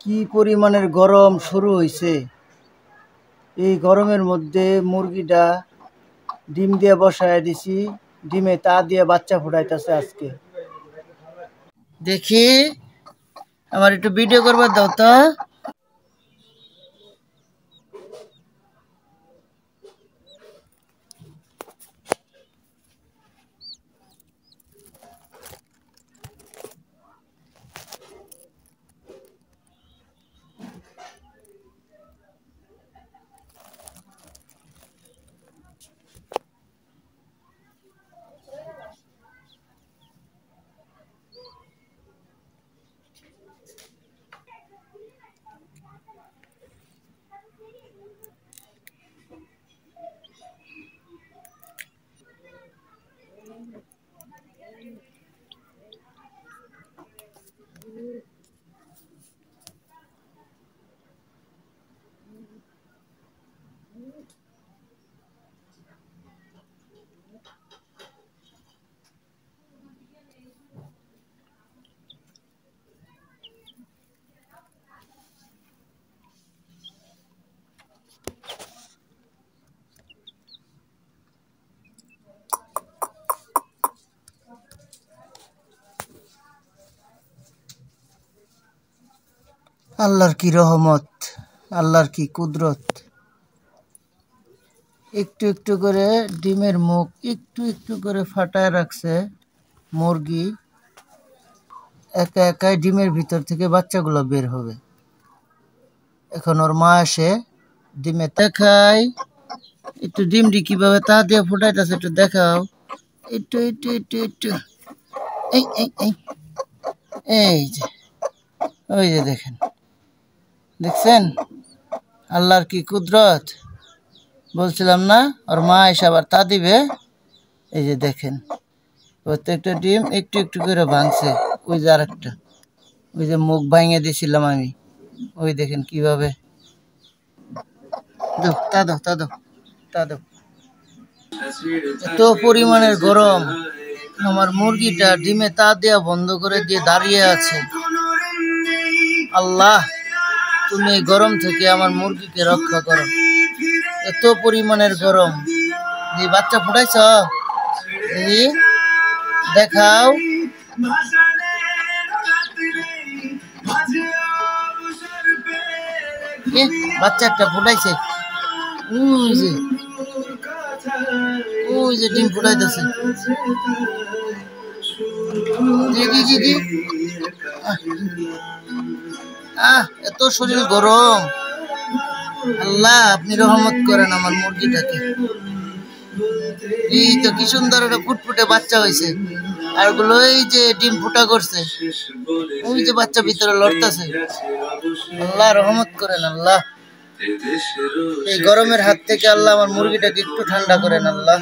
কি পরিমাণের গরম শুরু হয়েছে। এই গরমের মধ্যে মুরগিটা ডিম দিয়ে বসায় দিছি, ডিমে তা দিয়ে বাচ্চা ফুটাইতেছে। আজকে দেখি, আমার একটু ভিডিও করবার দাও তো। আল্লাহর কি রহমত, আল্লাহর কি কুদরত। একটু একটু করে ডিমের মুখ একটু একটু করে ফাটায় রাখছে মুরগি। একা একাই ডিমের ভিতর থেকে বাচ্চাগুলো বের হবে। এখন ওর মা আসে ডিমে দেখাই, একটু ডিমটি কিভাবে তা দিয়ে ফুটাইতেছে একটু দেখাও। একটু একটু একটু একটু এই এই এই এই যে, ওই যে দেখেন, দেখছেন আল্লাহর কি কুদরত। বলছিলাম না ওর মা এসে আবার তা দিবে। এই যে দেখেন, প্রত্যেকটা ডিম একটু একটু করে ভাঙছে। ওই যে আরেকটা, ওই যে মুখ ভাঙে দিয়েছিলাম আমি, ওই দেখেন কিভাবে। দাও তা দাও তা দাও তা দাও। এত পরিমাণের গরম, আমার মুরগিটা ডিমে তা দেওয়া বন্ধ করে দিয়ে দাঁড়িয়ে আছে। আল্লাহ, তুমি এই গরম থেকে আমার মুরগিকে রক্ষা করো। এত পরিমাণের গরম। এই বাচ্চা ফুটাইছ, দেখাও। বাচ্চা একটা ফুটাইছে, ওই যে ডিম ফুটাইতেছে। এত শরীর গরম। আল্লাহ, আপনি রহমত করেন আমার মুরগিটাকে। এই তো কি সুন্দর একটা ফুটফুটে বাচ্চা হয়েছে। আর গুলো এই যে ডিম ফুটা করছে, ওই যে বাচ্চা ভিতরে লড়তেছে। আল্লাহ রহমত করেন আল্লাহ। এই গরমের হাত থেকে আল্লাহ আমার মুরগিটাকে একটু ঠান্ডা করেন আল্লাহ।